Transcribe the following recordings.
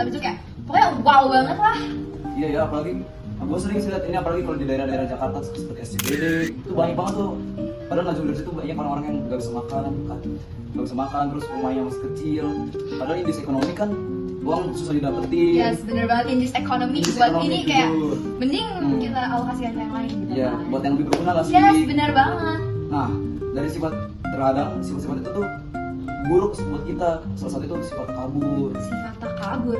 habis itu kayak pokoknya wow banget lah. Iya ya, apalagi gue sering sih lihat ini, apalagi kalau di daerah-daerah Jakarta seperti SCBD itu banyak banget tuh. Padahal nggak jauh dari situ banyak orang-orang yang nggak bisa makan kan, nggak bisa makan, terus rumahnya masih kecil. Padahal indeks ekonomi kan uang susah didapetin. Yes, bener banget, indeks ekonomi Indeks buat ekonomi ini itu. kayak mending kita alokasikan ke yang lain gitu. Iya, buat yang lebih berguna lah sih. Yes, bener banget. Nah, dari sifat terkadang sifat-sifat itu tuh buruk buat kita. Salah satu itu sifat takabur. Sifat takabur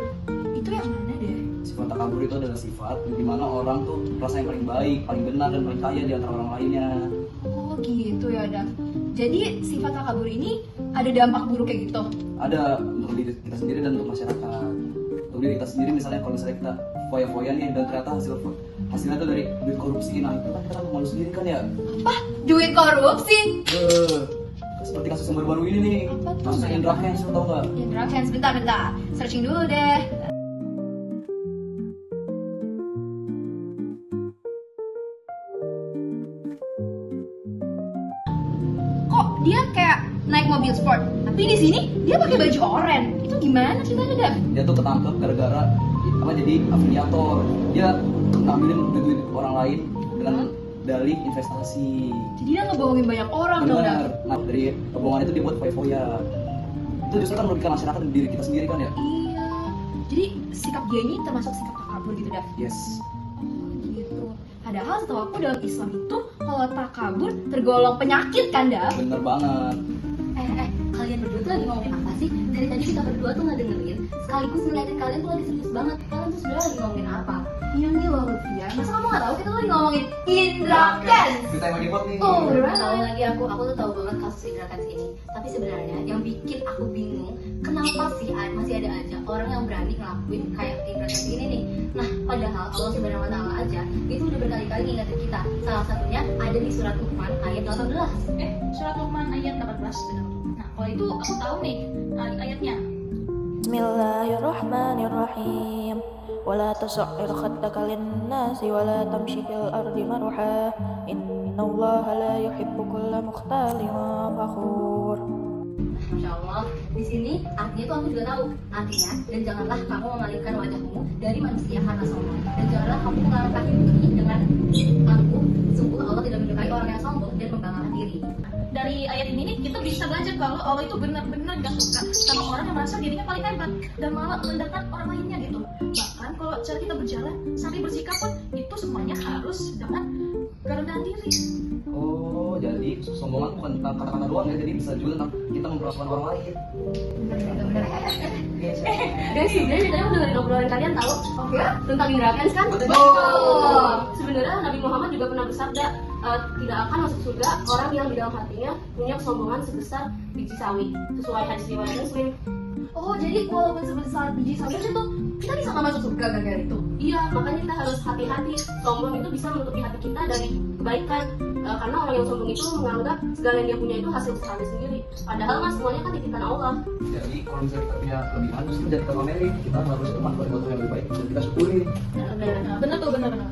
itu yang mana deh? Sifat takabur itu adalah sifat di mana orang tuh merasa yang paling baik, paling benar dan paling kaya di antara orang lainnya. Oh gitu ya Dav. Jadi sifat takabur ini ada dampak buruk kayak gitu? Ada untuk diri kita sendiri dan untuk masyarakat. Untuk diri kita sendiri misalnya kalau misalnya kita foya-foya nih dan ternyata hasilnya tuh dari duit korupsi, nah itu kan kita malu sendiri kan ya. Apa? Duit korupsi? Seperti kasus yang baru-baru ini nih. Apa tuh? Kasus Indra Kents, lo tau nggak? Indra Kents, bentar. Searching dulu deh. Kok dia kayak naik mobil sport, tapi di sini dia pakai baju oranye. Itu gimana ceritanya, Dav? Dia tuh ketangkep gara-gara jadi afiliator. Dia ngambilin duit orang lain dengan dalih investasi. Jadi dia ngebohongin banyak orang dong, Dav. Benar. Nah, dari kebohongan itu dia buat foya-foya. Itu justru kan merugikan masyarakat dan diri kita sendiri kan ya. Iya. Jadi sikap dia ini termasuk sikap takabur gitu, Dav. Yes. Oh gitu. Padahal setahu aku dalam Islam itu kalau takabur tergolong penyakit kan, Dav? Bener banget. Kalian berdua tuh lagi ngomongin apa sih? Dari tadi kita berdua tuh nggak dengerin, sekaligus ngeliatin kalian tuh lagi serius banget. Kalian tuh sebenarnya lagi ngomongin apa? Iya nih loh, Lutfia. Masa kamu nggak tahu kita lagi ngomongin Indra Kents? Kita yang lagi buat nih. Oh, bener Tahu banget. lagi aku tuh tahu banget kasus Indra Kents ini. Tapi sebenarnya yang bikin aku bingung, kenapa sih masih ada aja orang yang berani ngelakuin kayak Indra Kents ini nih? Nah, padahal Allah Subhanahu Wa Taala aja itu udah berkali-kali ngingetin kita. Salah satunya ada di surat Luqman ayat 18. Surat Luqman ayat 18 benar. Nah, kalau itu aku tahu nih ayatnya. Bismillahirrahmanirrahim. Wala tus'ir khaddaka lin-nasi wala tamshi fil ardi marha. Innallaha la yuhibbu kulla mukhtalin fakhur. Masya Allah, di sini artinya tuh aku juga tahu. Artinya, dan janganlah kamu memalingkan wajahmu dari manusia karena sombong. Dan janganlah kamu mengangkat diri dengan aku. Sungguh Allah tidak menyukai orang yang sombong dan membanggakan diri. Dari ayat ini nih kita bisa belajar kalau Allah itu benar-benar gak suka sama orang yang merasa dirinya paling hebat dan malah merendahkan orang lainnya gitu. Bahkan kalau cara kita berjalan sampai bersikap pun itu semuanya harus dengan kerendahan diri. Oh, jadi sombongan bukan tentang kata-kata doang ya, jadi bisa juga tentang kita memperlakukan orang lain. Guys, sebenarnya tadi aku dengerin obrolan kalian tahu tentang Indra Kents kan? Betul. Sebenarnya Nabi Muhammad juga pernah bersabda, tidak akan masuk surga orang yang di dalam hatinya punya kesombongan sebesar biji sawi, sesuai hadis riwayat Muslim. Oh, jadi walaupun sebesar biji sawi itu kita bisa nggak masuk surga gara-gara itu? Iya, makanya kita harus hati-hati. Sombong itu bisa menutupi hati kita dari kebaikan. Karena orang yang sombong itu menganggap segala yang dia punya itu hasil usahanya sendiri. Padahal mas semuanya kan titipan Allah. Jadi kalau misalnya kita punya kelebihan terus kita kita pamerin, kita harus memanfaatkan sesuatu yang lebih baik dan kita syukuri. Benar tuh, benar. Nah,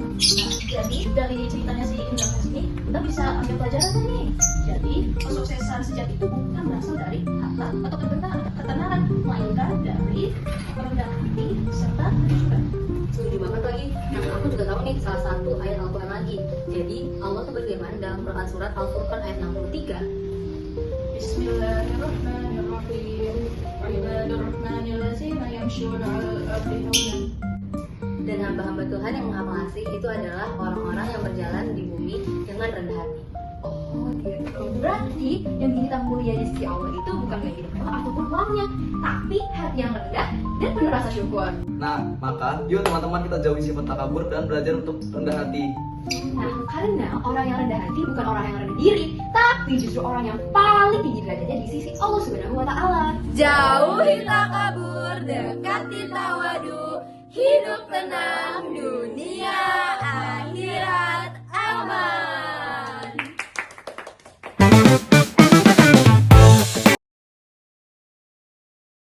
jadi dari ceritanya si Indra Kents ini kita bisa ambil pelajaran nih. Jadi kesuksesan sejati itu bukan berasal dari harta atau ketenaran, melainkan dari kerendahan hati serta kejujuran. Setuju banget lagi. Nah, aku juga tahu nih salah satu ayat Al-Quran lagi. Jadi Allah tuh berfirman dalam Quran surat Al-Furqan ayat 63. Bismillahirrahmanirrahim. Ibadur rahmanil ladzina yamshuna 'alal ardi haunan. Dan hamba-hamba Tuhan yang Maha Pengasih itu adalah orang-orang yang berjalan di bumi dengan rendah hati. Oh gitu. Berarti yang bikin kita mulia di sisi Allah itu bukan gaya hidup mewah ataupun uangnya, tapi hati yang rendah dan penuh rasa syukur. Nah, maka yuk teman-teman kita jauhi sifat takabur dan belajar untuk rendah hati. Nah, karena orang yang rendah hati bukan orang yang rendah diri, tapi justru orang yang paling tinggi derajatnya di sisi Allah Subhanahu Wa Taala. Jauhi takabur, dekati tawadu, hidup tenang dunia